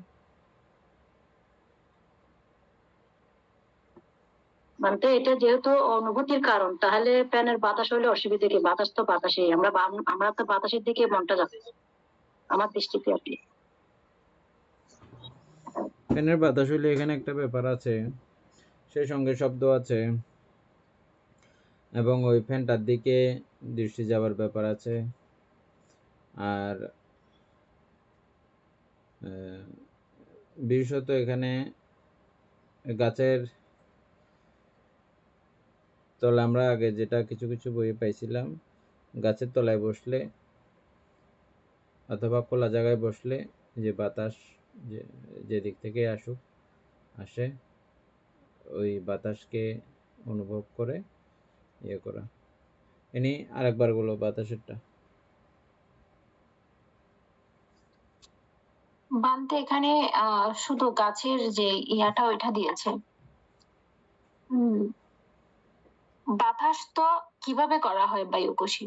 মানে এটা যেহেতু অনুভূতির কারণ, তাহলে ফ্যানের বাতাস হলে অসুবিধা কি? বাতাস তো বাতাসই, আমরা তো বাতাসের দিকে মনটা যাচ্ছে আমার দৃষ্টিতে আর কি। ফ্যানের বাতাস হইলে এখানে একটা ব্যাপার আছে, সেই সঙ্গে শব্দ আছে এবং ওই ফ্যানটার দিকে দৃষ্টি যাওয়ার ব্যাপার আছে। আর বিশেষত এখানে গাছের তলে আমরা আগে যেটা কিছু কিছু বইয়ে পাইছিলাম, গাছের তলায় বসলে অথবা খোলা জায়গায় বসলে যে বাতাস যে দিক থেকে আসে ওই বাতাসকে অনুভব করে ইয়ে করা। আরেকবার বলো বাতাসেরটা। বানতে এখানে শুধু গাছের যে ইয়াটা ওইটা দিয়েছে। বাতাস তো কিভাবে করা হয় বায়ুকোষী?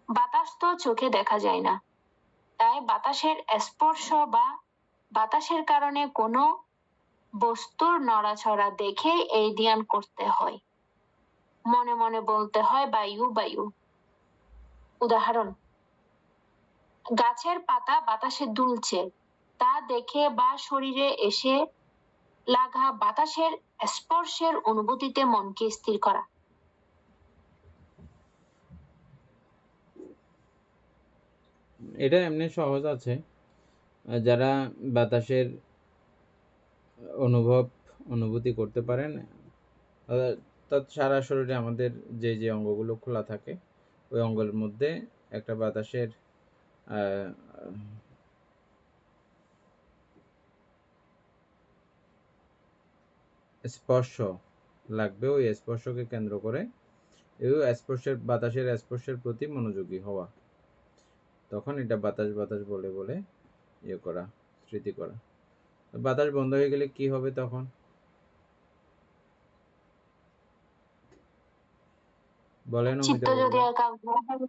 বাতাস তো চোখে দেখা যায় না, তাই বাতাসের স্পর্শ বা বাতাসের কারণে কোনো বস্তুর নড়াচড়া দেখে এই ধ্যান করতে হয়, মনে মনে বলতে হয় বায়ু বায়ু। উদাহরণ, গাছের পাতা বাতাসে দুলছে তা দেখে বা শরীরে এসে লাগা বাতাসের স্পর্শের অনুভূতিতে মনকে স্থির করা। এটা এমনি সহজ আছে। যারা বাতাসের অনুভূতি করতে পারেন, অর্থাৎ সারা শরীরে আমাদের যে যে অঙ্গগুলো খোলা থাকে ওই অঙ্গের মধ্যে একটা বাতাসের স্পর্শ লাগবে। ওই স্পর্শকে কেন্দ্র করে এই বাতাসের স্পর্শের প্রতি মনোযোগী হওয়া, তখন এটা বাতাস বাতাস বলে বলে ইয়ে করা, স্মৃতি করা। বাতাস বন্ধ হয়ে গেলে কি হবে তখন? বলেন চিত্ত যদি একাগ্র হয়,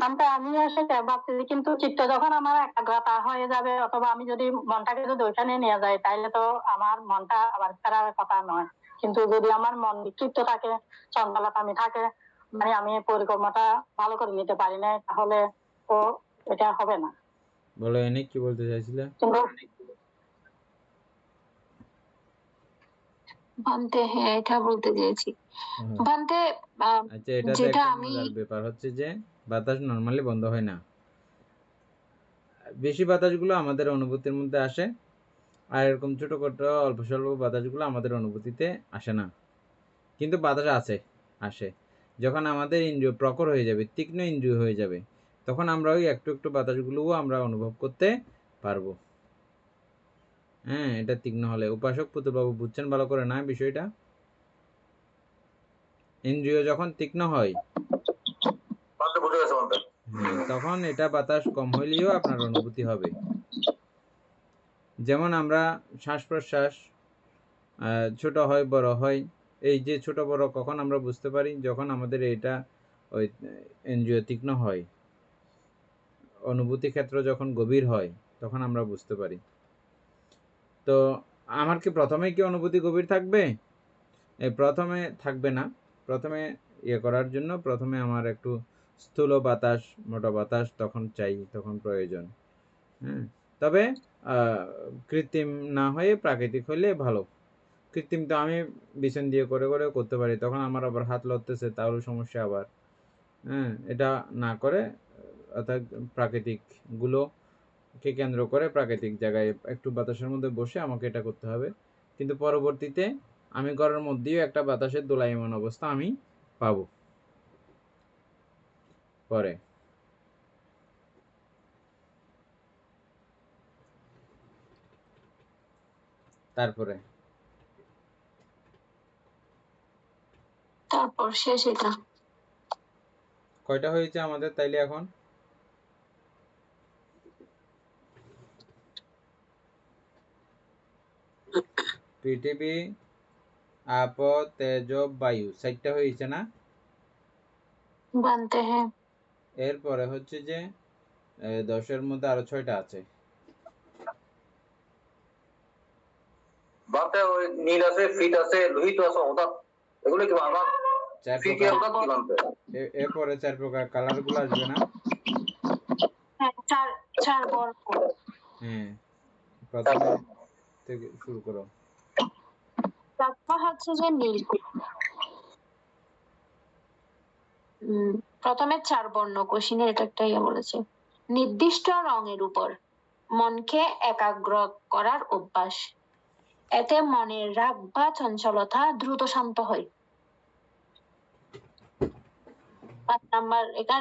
নামটা আমি সেটা ভাবতেছি, কিন্তু চিত্ত যখন আমার একাগ্রতা হয়ে যাবে, অথবা আমি যদি মনটাকে যদি ওইখানে নিয়ে যাই, তাইলে তো আমার মনটা আবার ফেরার কথা নয়। কিন্তু যদি আমার মন বিক্ষিপ্ত থাকে, চঞ্চলতা আমি থাকে, মানে আমি পরিকর্মটা ভালো করে নিতে পারি না, তাহলে তো এটা হবে না। বলো এনে কি বলতে চাইছিলে? কিন্তু ভান্তে, হ্যাঁ এটা বলতে চেয়েছি। ভান্তে, আচ্ছা, এটা তো যেটা একটা আমি মজার ব্যাপার হচ্ছে যে বাতাস নরমালি বন্ধ হয় না। বেশি বাতাসগুলো আমাদের অনুভূতির মধ্যে আসে, আর এরকম ছোটখাটো অল্প স্বল্প বাতাসগুলো আমাদের অনুভূতিতে আসে না। কিন্তু বাতাস আসে যখন আমাদের ইন্দ্রিয় প্রখর হয়ে যাবে, তীক্ষ্ণ ইন্দ্রিয় হয়ে যাবে, তখন আমরা ওই একটু একটু বাতাসগুলোও আমরা অনুভব করতে পারবো। হ্যাঁ, এটা তীক্ষ্ণ হলে। উপাসক পুতুলবাবু বুঝছেন ভালো করে না বিষয়টা? ইন্দ্রিয় যখন তীক্ষ্ণ হয় বুঝে গেছে বলতে। তখন এটা বাতাস কম হইলেও আপনার অনুভূতি হবে। যেমন আমরা শ্বাস প্রশ্বাস ছোট হয় বড় হয়, এই যে ছোট বড় কখন আমরা বুঝতে পারি? যখন আমাদের এটা ওই ইন্দ্রিয় তীক্ষ্ণ হয়, অনুভূতি ক্ষেত্র যখন গভীর হয়, তখন আমরা বুঝতে পারি। তো আমার কি প্রথমে কি অনুভূতি গভীর থাকবে? প্রথমে থাকবে না। প্রথমে ইয়ে করার জন্য প্রথমে আমার একটু স্থূল বাতাস, মোটা বাতাস তখন চাই, তখন প্রয়োজন। হ্যাঁ, তবে কৃত্রিম না হয়ে প্রাকৃতিক হলে ভালো। কৃত্রিম তো আমি বিছান দিয়ে করে করে করতে পারি, তখন আমার আবার হাত লড়তেছে, তাহলে সমস্যা আবার। হ্যাঁ, এটা না করে অর্থাৎ প্রাকৃতিকগুলোকে কেন্দ্র করে প্রাকৃতিক জায়গায় একটু বাতাসের মধ্যে বসে আমাকে এটা করতে হবে। কিন্তু পরবর্তীতে আমি ঘরের মধ্যেও একটা বাতাসের দোলায়মান অবস্থা আমি পাবো পরে। তারপরে তারপর শেষ এটা। কয়টা হয়েছে আমাদের তাইলে এখন? পৃথিবী, আপ, তেজ, বায়ু, 4টা হয়েছে না? ভান্তে, হ্যাঁ। এরপরে হচ্ছে যে 10-এর মধ্যে আরো 6টা আছে। বাতে ওই নীল আছে, ফিট আছে, লোহিত আছে, হঠাৎ এগুলো কি আমার 4 ফিট প্রকার। হঠাৎ কি বানতে? এরপরে 4 প্রকার কালার গুলো আসবে না? হ্যাঁ, চার বর্ণ। হ্যাঁ, প্রথমে থেকে শুরু করো। তারপর হচ্ছে যে নীল। প্রথমে 4 বর্ণ কোশ্চিনের এটা একটা ইয়ে বলেছে। নির্দিষ্ট রঙের উপর মনকে একাগ্র করার অভ্যাস, এতে মনের রাগ বা চঞ্চলতা দ্রুত শান্ত হয়। 5 নাম্বার এটা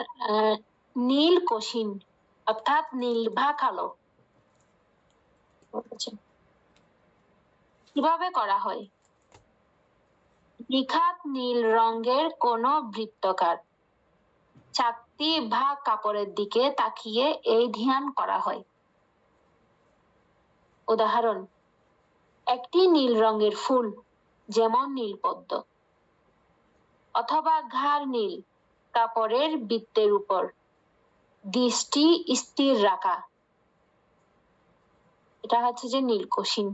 নীল কোশ্চিন, অর্থাৎ নীল বা কালো। কিভাবে করা হয়? নিখাত নীল রঙের কোন বৃত্তাকার চাকতি বা কাপড়ের দিকে তাকিয়ে এই ধ্যান করা হয়। উদাহরণ, একটি নীল রঙের ফুল, যেমন নীলপদ্ম, অথবা গাঢ় নীল কাপড়ের বৃত্তের উপর দৃষ্টি স্থির রাখা, এটা হচ্ছে যে নীল কোশ্চিন।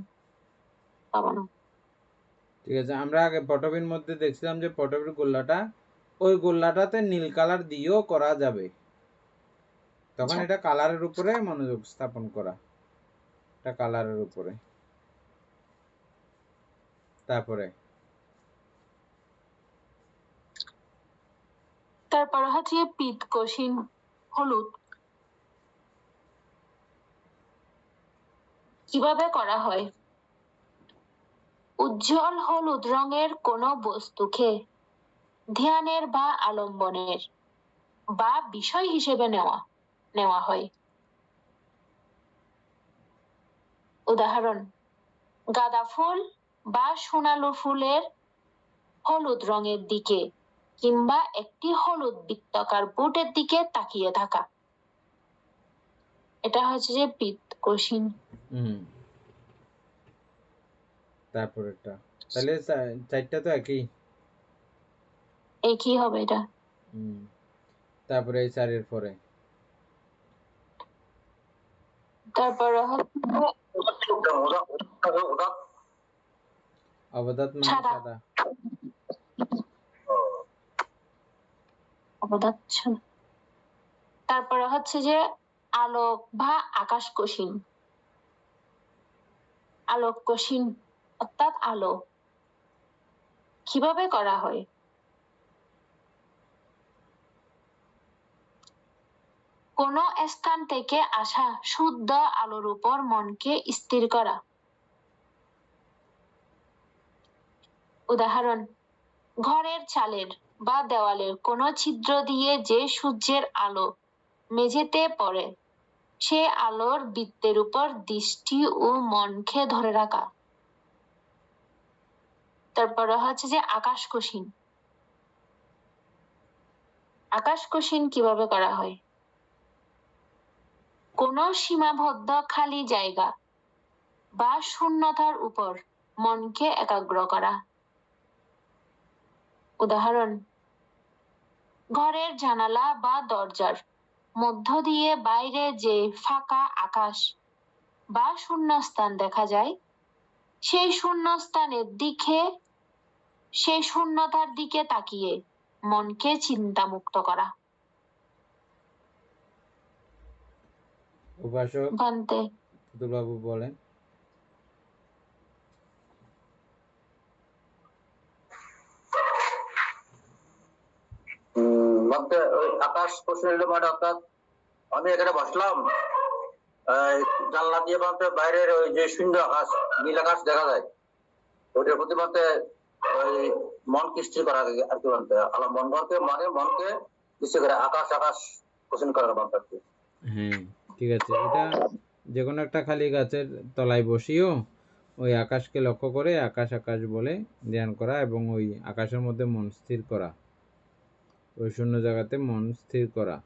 ঠিক আছে, আমরা আগে পটবির মধ্যে দেখছিলাম যে পটবির গোল্লাটা, ওই গোল্লাটাতে নীল কালার দিয়েও করা যাবে, তখন এটা কালারের উপরে মনোযোগ স্থাপন করা, এটা কালারের উপরে। তারপর হচ্ছে পিত কোশ্চিন, হলুদ কিভাবে করা হয়? উজ্জ্বল হলুদ রঙের কোনো বস্তুকে ধ্যানের বা আলম্বনের বা বিষয় হিসেবে নেওয়া হয়। উদাহরণ, গাঁদা ফুল বা সোনালু ফুলের হলুদ রঙের দিকে কিংবা একটি হলুদ বৃত্তাকার বুটের দিকে তাকিয়ে থাকা। এটা হচ্ছে যে বৃত্তকোষীন। তারপরেরটা তাহলে চারটা তো একই হবে এটা। তারপরে এই 4 এর পরে তারপরে অবদাত মানে সাদা। সাদা। অবদাত সাদা। তারপরে হচ্ছে যে আলোক বা আকাশকোষীন। আলোককোষীন অর্থাৎ আলো কিভাবে করা হয়? কোন স্থান থেকে আসা শুদ্ধ আলোর উপর মনকে স্থির করা। উদাহরণ, ঘরের চালের বা দেওয়ালের কোন ছিদ্র দিয়ে যে সূর্যের আলো মেঝেতে পড়ে সে আলোর বৃত্তের উপর দৃষ্টি ও মনকে ধরে রাখা। তারপরে হচ্ছে যে আকাশকোষীন। আকাশকোষীন কিভাবে করা হয়? কোন সীমাবদ্ধ খালি জায়গা বা শূন্যতার উপর মনকে একাগ্র করা। উদাহরণ, ঘরের জানালা বা দরজার মধ্য দিয়ে বাইরে যে ফাঁকা আকাশ বা শূন্যস্থান দেখা যায় সেই শূন্যতার দিকে তাকিয়ে মনকে চিন্তামুক্ত করা। উপাসক বান্তে পুতুলবাবু বলেন। আকাশ কোষীন মানে অর্থাৎ আমি এখানে বসলাম, জানলা দিয়ে বলতে বাইরের ওই যে শূন্য আকাশ, নীল আকাশ দেখা যায়, ওইটার প্রতি বলতে ওই মনকে স্থির করা আর কি বলতে আলম্বন করতে মানে মনকে স্থির করে আকাশ কোষীন করার বলতে আর কি। ঠিক আছে, এটা যে কোনো একটা খালি গাছের তলায় বসিও ওই আকাশকে লক্ষ্য করে আকাশ আকাশ বলে ধ্যান করা এবং ওই আকাশের মধ্যে মন স্থির করা, ওই শূন্য জায়গাতে মন স্থির করা।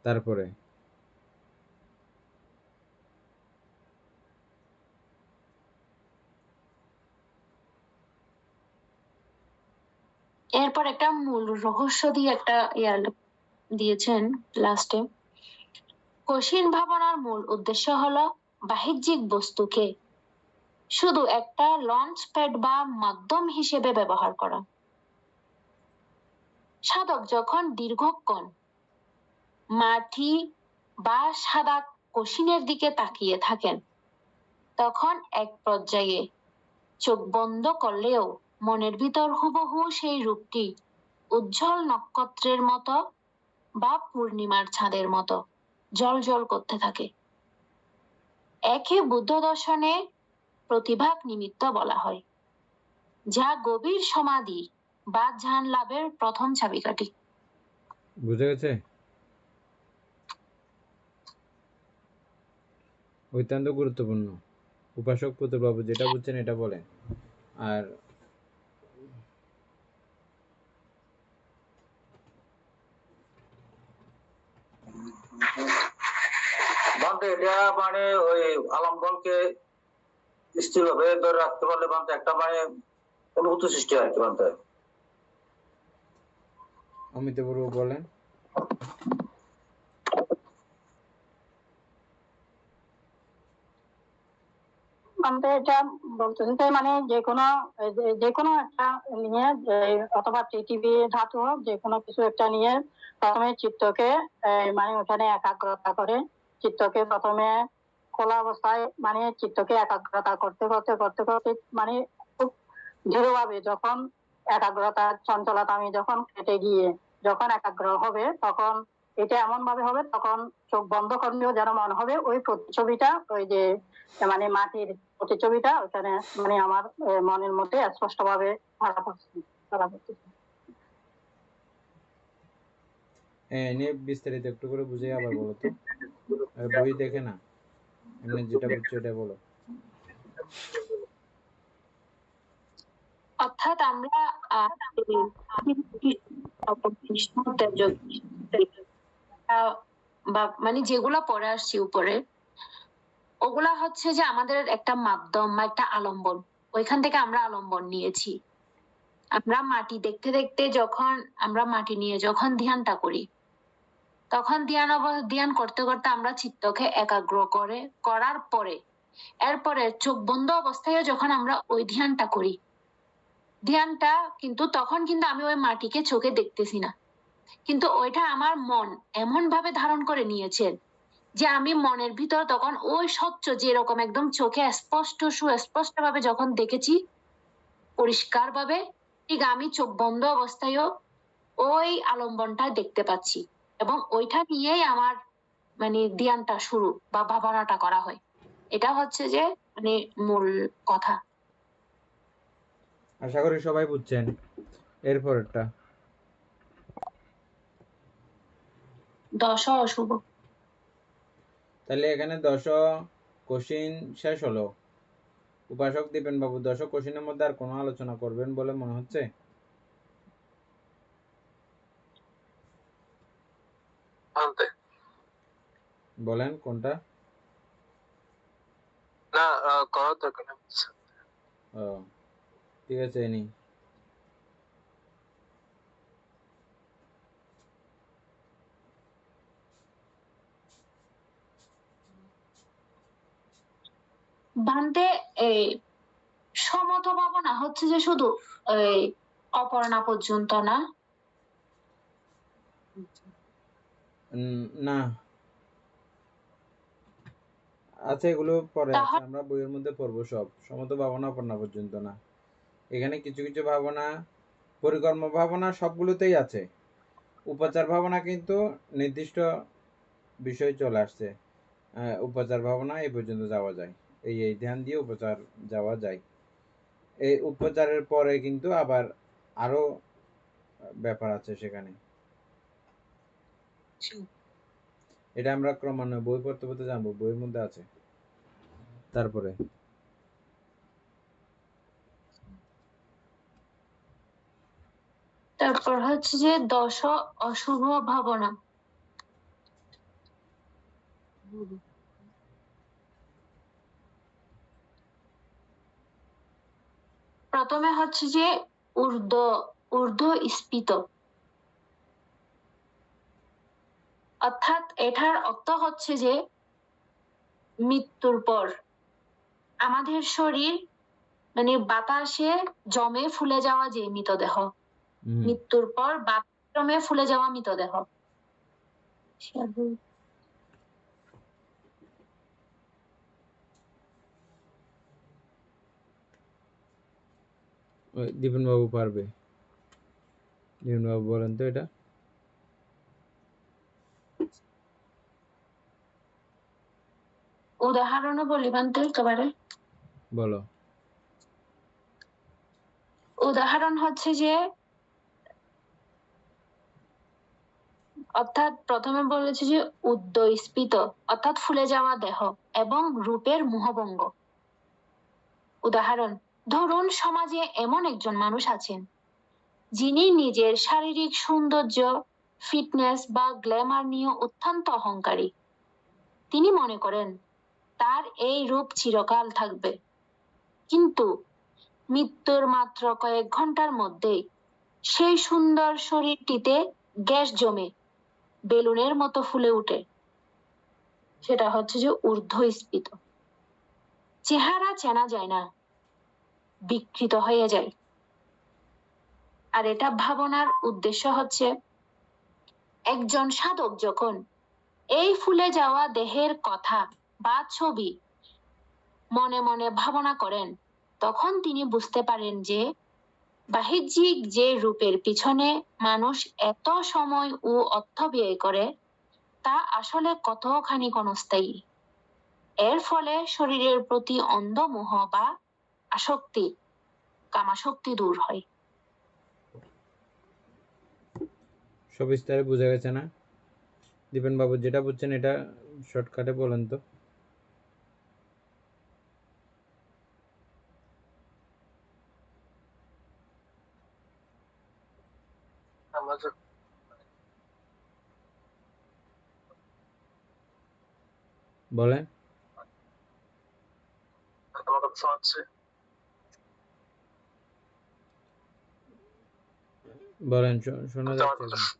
তারপরে এরপর একটা মূল রহস্য দিয়ে একটা দিয়েছেন লাস্টে। কোষীন ভাবনার মূল উদ্দেশ্য হলো বাহ্যিক বস্তুকে শুধু একটা লঞ্চ প্যাড বা মাধ্যম হিসেবে ব্যবহার করা। সাধক যখন দীর্ঘক্ষণ মাটি বা সাদা কোষীনের দিকে তাকিয়ে থাকেন তখন এক পর্যায়ে চোখ বন্ধ করলেও মনের ভিতর হুবহু সেই রূপটি উজ্জ্বল নক্ষত্রের মতো বা পূর্ণিমার চাঁদের মতো জ্বলজ্বল করতে থাকে। একে বুদ্ধ দর্শনে প্রতিভাগ নিমিত্ত বলা হয়, যা গভীর সমাধি বা ধ্যান লাভের প্রথম চাবিকাঠি। বুঝে গেছে? অত্যন্ত গুরুত্বপূর্ণ। উপাসক পুতুলবাবু যেটা বুঝছেন এটা বলেন। আর এটা মানে ওই আলম্বনকে স্থির ভাবে ধরে রাখতে পারলে বানতে একটা মানে অনুভূতি সৃষ্টি হয় আর কি বানতে। অমিতাভ বলেন। মানে এটা বলতেছি যে মানে যেকোনো একটা নিয়ে অথবা পৃথিবী ধাতু যে কোনো কিছু একটা নিয়ে প্রথমে চিত্তকে মানে ওখানে একাগ্রতা করে চিত্তকে প্রথমে খোলা অবস্থায় মানে চিত্তকে একাগ্রতা করতে করতে করতে করতে মানে খুব দৃঢ়ভাবে যখন একাগ্রতার চঞ্চলতা আমি যখন কেটে গিয়ে যখন একাগ্র হবে তখন এটা এমন ভাবে হবে তখন চোখ বন্ধ করলেও যেন মনে হবে ওই প্রতিছবিটা ওই যে মানে মাটির প্রতিছবিটা ওখানে মানে আমার মনের মধ্যে স্পষ্ট ভাবে ধরা পড়তেছে। হ্যাঁ, নিয়ে বিস্তারিত একটু করে বুঝে আবার বলো তো। বই দেখে না, এমনি যেটা বুঝছো এটা বলো। অর্থাৎ আমরা বা মানে যেগুলা পড়ে আসছি উপরে ওগুলা হচ্ছে যে আমাদের একটা মাধ্যম বা একটা আলম্বন, ওইখান থেকে আমরা আলম্বন নিয়েছি। আমরা মাটি দেখতে দেখতে যখন আমরা মাটি নিয়ে যখন ধ্যানটা করি তখন ধ্যান করতে করতে আমরা চিত্তকে একাগ্র করার পরে এরপরে চোখ বন্ধ অবস্থায় যখন আমরা ওই ধ্যানটা করি, ধ্যানটা কিন্তু তখন কিন্তু আমি ওই মাটিকে চোখে দেখতেছি না, কিন্তু ওইটা আমার মন এমন ভাবে ধারণ করে নিয়েছেন যে আমি মনের ভিতর তখন ওই স্বচ্ছ যেরকম একদম চোখে স্পষ্ট সুস্পষ্ট ভাবে যখন দেখেছি পরিষ্কার ভাবে, ঠিক আমি চোখ বন্ধ অবস্থায়ও ওই আলম্বনটা দেখতে পাচ্ছি এবং ওইটা নিয়েই আমার মানে ধ্যানটা শুরু বা ভাবনাটা করা হয়। এটা হচ্ছে যে মানে মূল কথা। আশা করি সবাই বুঝছেন। এরপরেরটা দশ অশুভ। তাহলে এখানে 10 কোশ্চিন শেষ হলো। উপাসক দীপেন বাবু 10 কোশ্চিনের মধ্যে আর কোনো আলোচনা করবেন বলে মনে হচ্ছে? বলেন কোনটা? না করার দরকার নেই। ও ঠিক আছে, এনি বান্তে এই সমত ভাবনা হচ্ছে যে শুধু এই অপর্ণা পর্যন্ত না? না, আচ্ছা এগুলো পরে আছে, আমরা বইয়ের মধ্যে পড়বো সব। সমত ভাবনা অপর্ণা পর্যন্ত না, এখানে কিছু কিছু ভাবনা পরিকর্ম ভাবনা সবগুলোতেই আছে। উপাচার ভাবনা কিন্তু নির্দিষ্ট বিষয় চলে আসছে। উপাচার ভাবনা এই পর্যন্ত যাওয়া যায়, এই ধ্যান দিয়ে উপচার যাওয়া যায়। এই উপচারের পরে কিন্তু আবার আরো ব্যাপার আছে সেখানে। এটা আমরা ক্রমান্বয়ে বই পড়তে পড়তে জানবো, বইয়ের মধ্যে আছে। তারপরে তারপর হচ্ছে যে 10 অশুভ ভাবনা। প্রথমে হচ্ছে যে ঊর্ধ্ব স্ফীত, অর্থাৎ এটার অর্থ হচ্ছে যে মৃত্যুর পর আমাদের শরীর মানে বাতাসে জমে ফুলে যাওয়া যে মৃতদেহ, মৃত্যুর পর বাতাসে জমে ফুলে যাওয়া মৃতদেহ। দীপেন বাবু পারবে। দীপেন বাবু বলেন তো এটা। উদাহরণও বলিবেন তো একেবারে। বলো। উদাহরণ হচ্ছে যে অর্থাৎ প্রথমে বলেছে যে উদ্দস্ফীত অর্থাৎ ফুলে যাওয়া দেহ এবং রূপের মোহভঙ্গ। উদাহরণ, ধরুন সমাজে এমন একজন মানুষ আছেন যিনি নিজের শারীরিক সৌন্দর্য, ফিটনেস বা গ্ল্যামার নিয়ে অত্যন্ত অহংকারী। তিনি মনে করেন তার এই রূপ চিরকাল থাকবে, কিন্তু মৃত্যুর মাত্র কয়েক ঘন্টার মধ্যেই সেই সুন্দর শরীরটিতে গ্যাস জমে বেলুনের মতো ফুলে ওঠে। সেটা হচ্ছে যে ঊর্ধ্বস্ফীত। চেহারা চেনা যায় না, বিকৃত হয়ে যায়। আর এটা ভাবনার উদ্দেশ্য হচ্ছে একজন সাধক যখন এই ফুলে যাওয়া দেহের কথা বা ছবি মনে মনে ভাবনা করেন, তখন তিনি বুঝতে পারেন যে বাহ্যিক যে রূপের পিছনে মানুষ এত সময় ও অর্থ ব্যয় করে তা আসলে কতখানি ক্ষণস্থায়ী। এর ফলে শরীরের প্রতি অন্ধ মোহ বা আসক্তি, কামাসক্তি দূর হয়। সবিস্তারে বোঝা গেছে না? দীপেন বাবু যেটা বুঝছেন এটা শর্টকাটে বলেন তো। আমরা যখন বলেন আমার কথা শোনাচ্ছে, বলেন, শোনা আমার যাচ্ছে কথা এখন।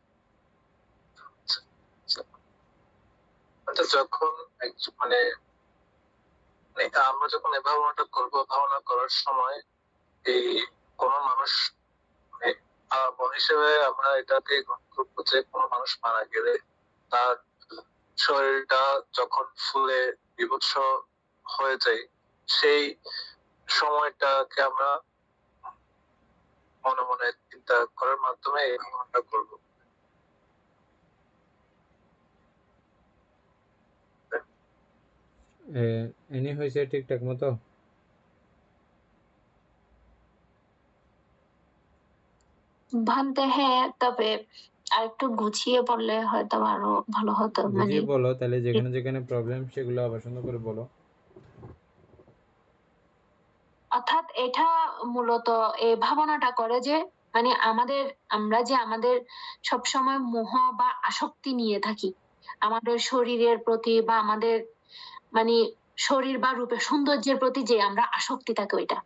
আচ্ছা, যখন মানে আমরা যখন এই ভাবনাটা করবো, ভাবনা করার সময় এই কোন মানুষ মানে হিসেবে আমরা এটাকে গ্রহণ করবো যে কোনো মানুষ মারা গেলে তার শরীরটা যখন ফুলে বিভৎস হয়ে যায়, সেই সময়টাকে আমরা মনে মনে চিন্তা করার মাধ্যমে এই ভাবনাটা করবো। এনে হয়েছে ঠিকঠাক মতো? ভাবতে হ্যাঁ, তবে আর একটু গুছিয়ে বললে হয়তো আরো ভালো হতো। মানে বুঝিয়ে বলো, তাহলে যেখানে যেখানে প্রবলেম সেগুলো আবার সুন্দর করে বলো। অর্থাৎ এটা মূলত এই ভাবনাটা করে যে মানে আমরা যে আমাদের সবসময় মোহ বা আসক্তি নিয়ে থাকি আমাদের শরীরের প্রতি বা আমাদের মানে শরীর বা রূপের সৌন্দর্যের প্রতি যে আমরা আসক্তি থাকে ওইটা।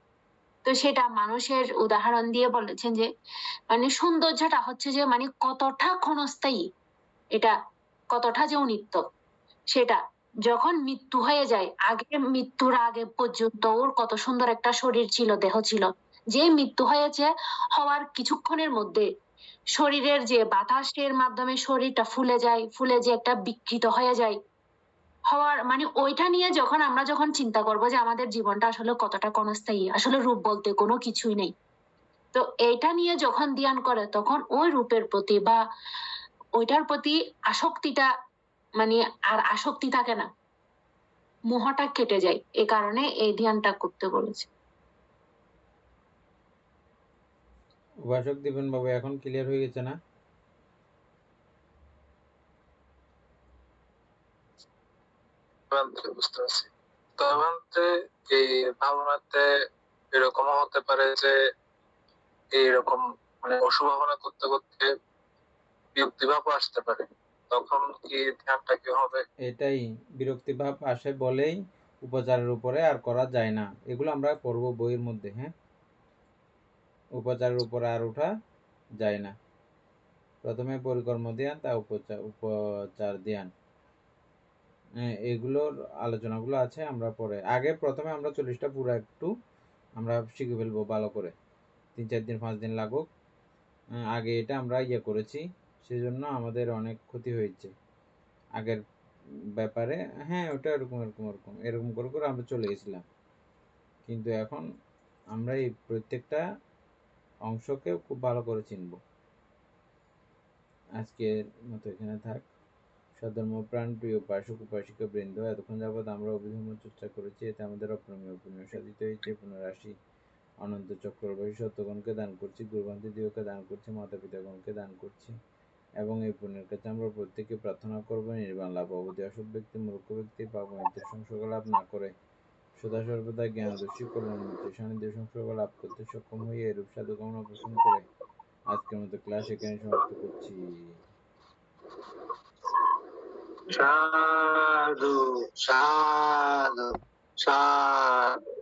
তো সেটা মানুষের উদাহরণ দিয়ে বলেছেন যে মানে সৌন্দর্যটা হচ্ছে যে মানে কতটা ক্ষণস্থায়ী, এটা কতটা যে নিত্য, সেটা যখন মৃত্যু হয়ে যায়, মৃত্যুর আগে পর্যন্ত ওর কত সুন্দর একটা শরীর ছিল, দেহ ছিল, যে মৃত্যু হয়েছে হওয়ার কিছুক্ষণের মধ্যে শরীরের যে বাতাসের মাধ্যমে শরীরটা ফুলে যায়, ফুলে যে একটা বিকৃত হয়ে যায় হওয়ার মানে ওইটা নিয়ে আমরা যখন চিন্তা করবো যে আমাদের জীবনটা আসলে কতটা ক্ষণস্থায়ী, আসলে রূপ বলতে কোনো কিছুই নেই, তো এইটা নিয়ে যখন ধ্যান করে তখন ওই রূপের প্রতি বা ওইটার প্রতি আসক্তিটা মানে আর আসক্তি থাকে না, মোহটা কেটে যায়। এই কারণে এই ধ্যানটা করতে বলেছে। উপাসক দীপেন বাবু এখন ক্লিয়ার হয়ে গেছে না? বুঝতে পারছি। তখন এই ভাবনাতে এরকম হতে পারে যে এইরকম মানে অশুভ ভাবনা করতে করতে বিরক্তিভাব আসতে পারে, তখন কি ধ্যানটা কি হবে? এটাই বিরক্তি ভাব আসে বলেই উপচারের উপরে আর করা যায় না। এগুলো আমরা পড়বো বইয়ের মধ্যে। হ্যাঁ, উপচারের উপরে আর ওঠা যায় না। প্রথমে পরিকর্ম ধ্যান, তা উপচার ধ্যান, এগুলোর আলোচনাগুলো আছে আমরা পরে। আগে প্রথমে আমরা 40টা পুরো একটু আমরা শিখে ফেলবো ভালো করে, 3-4 দিন 5 দিন লাগুক। আগে এটা আমরা করেছি, সেজন্য আমাদের অনেক ক্ষতি হয়েছে আগের ব্যাপারে। হ্যাঁ, ওটা এরকম এরকম এরকম এরকম করে করে আমরা চলে গেছিলাম, কিন্তু এখন আমরা এই প্রত্যেকটা অংশকে খুব ভালো করে চিনব। আজকের মতো এখানে থাক। সধর্মপ্রাণ প্রিয় উপাসক উপাসিকা বৃন্দ, এতক্ষণ যাবৎ আমরা অভিধর্ম চর্চা করেছি, এতে আমাদের অপ্রমেয় পুণ্য সাধিত হয়েছে। পুনরাশি অনন্ত চক্রবর্তী সত্যগণকে দান করছি, গুরুবান্ধী দিওকে দান করছি, মাতা পিতাগণকে দান করছি, এবং এই পুণ্যের কাছে আমরা প্রত্যেকে প্রার্থনা করবো নির্বাণ লাভ অবধি অসৎ ব্যক্তি মূর্খ ব্যক্তি পাপমৃত্যুর সংসর্গ লাভ না করে সদা সর্বদা জ্ঞানদর্শী কল্যাণমূর্তি সান্নিধ্য সংসর্গ লাভ করতে সক্ষম হয়ে এরূপ সাধু কামনা পোষণ করে আজকের মতো ক্লাস এখানে সমাপ্ত করছি। সাধু সাধু সাধু।